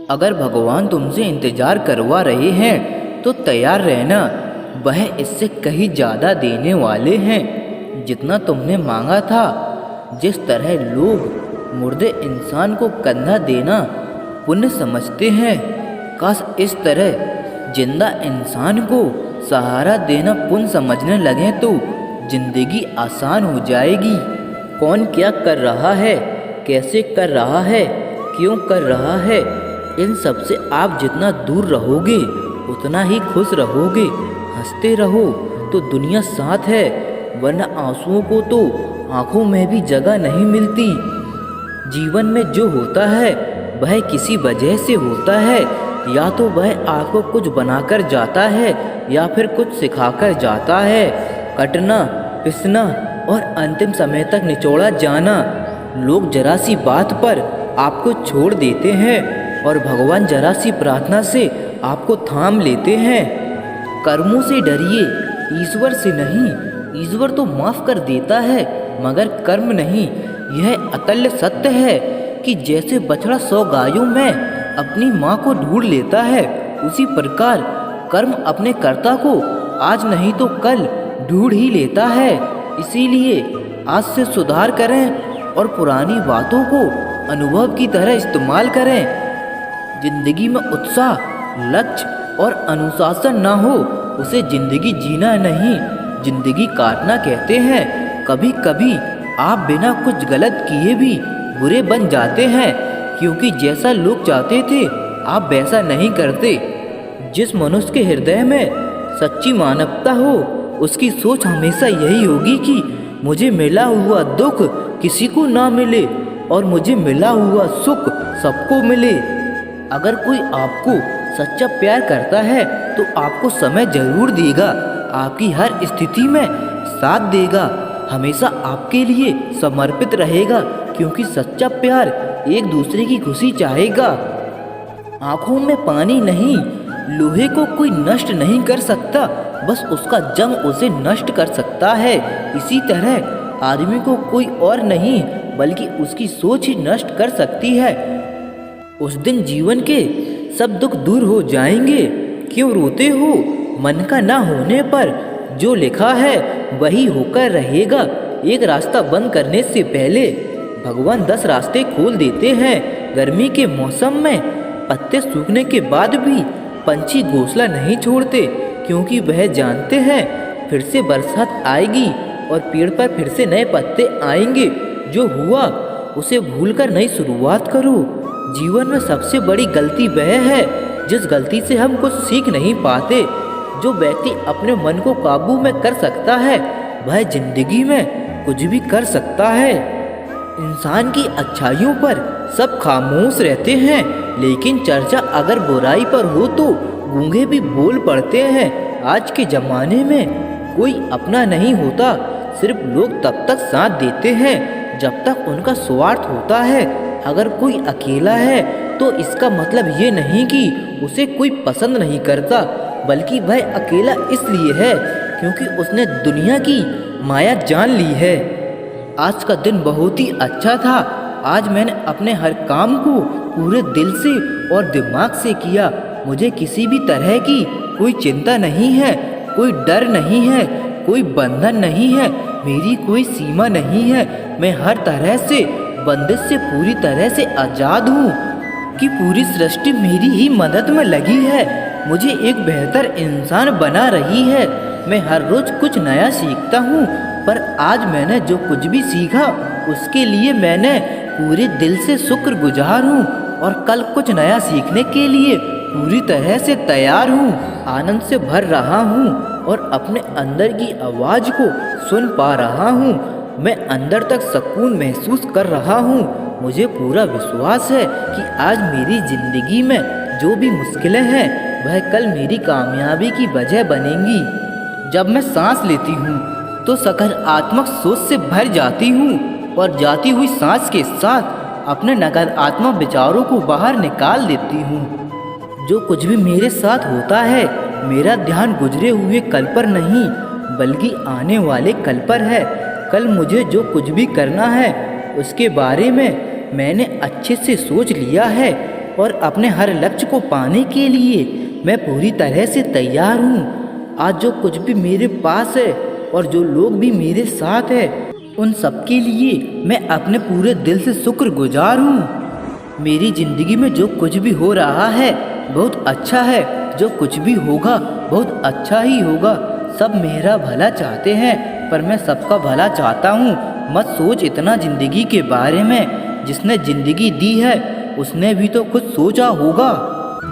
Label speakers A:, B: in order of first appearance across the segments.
A: अगर भगवान तुमसे इंतजार करवा रहे हैं तो तैयार रहना, वह इससे कहीं ज़्यादा देने वाले हैं जितना तुमने मांगा था। जिस तरह लोग मुर्दे इंसान को कंधा देना पुण्य समझते हैं, काश इस तरह जिंदा इंसान को सहारा देना पुण्य समझने लगे तो जिंदगी आसान हो जाएगी। कौन क्या कर रहा है, कैसे कर रहा है, क्यों कर रहा है, इन सब से आप जितना दूर रहोगे उतना ही खुश रहोगे। हंसते रहो तो दुनिया साथ है, वरना आंसुओं को तो आंखों में भी जगह नहीं मिलती। जीवन में जो होता है वह किसी वजह से होता है, या तो वह आपको कुछ बनाकर जाता है या फिर कुछ सिखाकर जाता है। कटना, पिसना और अंतिम समय तक निचोड़ा जाना। लोग जरा सी बात पर आपको छोड़ देते हैं और भगवान जरा सी प्रार्थना से आपको थाम लेते हैं। कर्मों से डरिए, ईश्वर से नहीं। ईश्वर तो माफ़ कर देता है मगर कर्म नहीं। यह अतल्य सत्य है कि जैसे बछड़ा 100 गायों में अपनी माँ को ढूंढ लेता है, उसी प्रकार कर्म अपने कर्ता को आज नहीं तो कल ढूंढ ही लेता है। इसीलिए आज से सुधार करें और पुरानी बातों को अनुभव की तरह इस्तेमाल करें। जिंदगी में उत्साह, लक्ष्य और अनुशासन ना हो उसे जिंदगी जीना नहीं, जिंदगी काटना कहते हैं। कभी कभी आप बिना कुछ गलत किए भी बुरे बन जाते हैं, क्योंकि जैसा लोग चाहते थे आप वैसा नहीं करते। जिस मनुष्य के हृदय में सच्ची मानवता हो उसकी सोच हमेशा यही होगी कि मुझे मिला हुआ दुख किसी को ना मिले और मुझे मिला हुआ सुख सबको मिले। अगर कोई आपको सच्चा प्यार करता है तो आपको समय जरूर देगा, आपकी हर स्थिति में साथ देगा, हमेशा आपके लिए समर्पित रहेगा, क्योंकि सच्चा प्यार एक दूसरे की खुशी चाहेगा। आँखों में पानी नहीं, लोहे को कोई नष्ट नहीं कर सकता, बस उसका जंग उसे नष्ट कर सकता है। इसी तरह आदमी को कोई और नहीं बल्कि उसकी सोच ही नष्ट कर सकती है। उस दिन जीवन के सब दुख दूर हो जाएंगे। क्यों रोते हो? मन का ना होने पर जो लिखा है वही होकर रहेगा। एक रास्ता बंद करने से पहले भगवान 10 रास्ते खोल देते हैं। गर्मी के मौसम में पत्ते सूखने के बाद भी पंछी घोंसला नहीं छोड़ते, क्योंकि वह जानते हैं फिर से बरसात आएगी और पेड़ पर फिर से नए पत्ते आएंगे। जो हुआ उसे भूलकर नई शुरुआत करो। जीवन में सबसे बड़ी गलती वह है जिस गलती से हम कुछ सीख नहीं पाते। जो व्यक्ति अपने मन को काबू में कर सकता है वह जिंदगी में कुछ भी कर सकता है। इंसान की अच्छाइयों पर सब खामोश रहते हैं, लेकिन चर्चा अगर बुराई पर हो तो गूंगे भी बोल पड़ते हैं। आज के ज़माने में कोई अपना नहीं होता, सिर्फ लोग तब तक साथ देते हैं जब तक उनका स्वार्थ होता है। अगर कोई अकेला है तो इसका मतलब ये नहीं कि उसे कोई पसंद नहीं करता, बल्कि वह अकेला इसलिए है क्योंकि उसने दुनिया की माया जान ली है। आज का दिन बहुत ही अच्छा था। आज मैंने अपने हर काम को पूरे दिल से और दिमाग से किया। मुझे किसी भी तरह की कोई चिंता नहीं है, कोई डर नहीं है, कोई बंधन नहीं है, मेरी कोई सीमा नहीं है। मैं हर तरह से बंदिश से पूरी तरह से आज़ाद हूँ कि पूरी सृष्टि मेरी ही मदद में लगी है, मुझे एक बेहतर इंसान बना रही है। मैं हर रोज़ कुछ नया सीखता हूँ, पर आज मैंने जो कुछ भी सीखा उसके लिए मैंने पूरे दिल से शुक्रगुजार हूँ और कल कुछ नया सीखने के लिए पूरी तरह से तैयार हूँ। आनंद से भर रहा हूँ और अपने अंदर की आवाज़ को सुन पा रहा हूँ। मैं अंदर तक सुकून महसूस कर रहा हूँ। मुझे पूरा विश्वास है कि आज मेरी ज़िंदगी में जो भी मुश्किलें हैं वह कल मेरी कामयाबी की वजह बनेंगी। जब मैं सांस लेती हूँ तो सकारात्मक सोच से भर जाती हूँ और जाती हुई सांस के साथ अपने नकारात्मक विचारों को बाहर निकाल देती हूँ। जो कुछ भी मेरे साथ होता है मेरा ध्यान गुजरे हुए कल पर नहीं बल्कि आने वाले कल पर है। कल मुझे जो कुछ भी करना है उसके बारे में मैंने अच्छे से सोच लिया है। और अपने हर लक्ष्य को पाने के लिए मैं पूरी तरह से तैयार हूँ। आज जो कुछ भी मेरे पास है और जो लोग भी मेरे साथ है, उन सब के लिए मैं अपने पूरे दिल से शुक्रगुजार हूँ। मेरी ज़िंदगी में जो कुछ भी हो रहा है बहुत अच्छा है, जो कुछ भी होगा बहुत अच्छा ही होगा। सब मेरा भला चाहते हैं पर मैं सबका भला चाहता हूँ। मत सोच इतना ज़िंदगी के बारे में, जिसने ज़िंदगी दी है उसने भी तो कुछ सोचा होगा।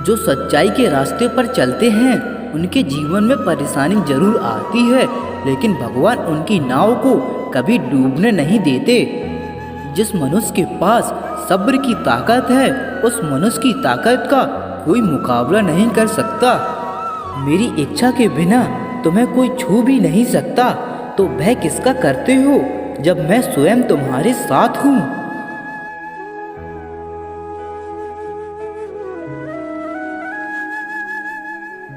A: जो सच्चाई के रास्ते पर चलते हैं उनके जीवन में परेशानी जरूर आती है, लेकिन भगवान उनकी नाव को कभी डूबने नहीं देते। जिस मनुष्य के पास सब्र की ताकत है, उस मनुष्य की ताकत का कोई मुकाबला नहीं कर सकता। मेरी इच्छा के बिना तुम्हें कोई छू भी नहीं सकता, तो भय किसका करते हो जब मैं स्वयं तुम्हारे साथ हूँ।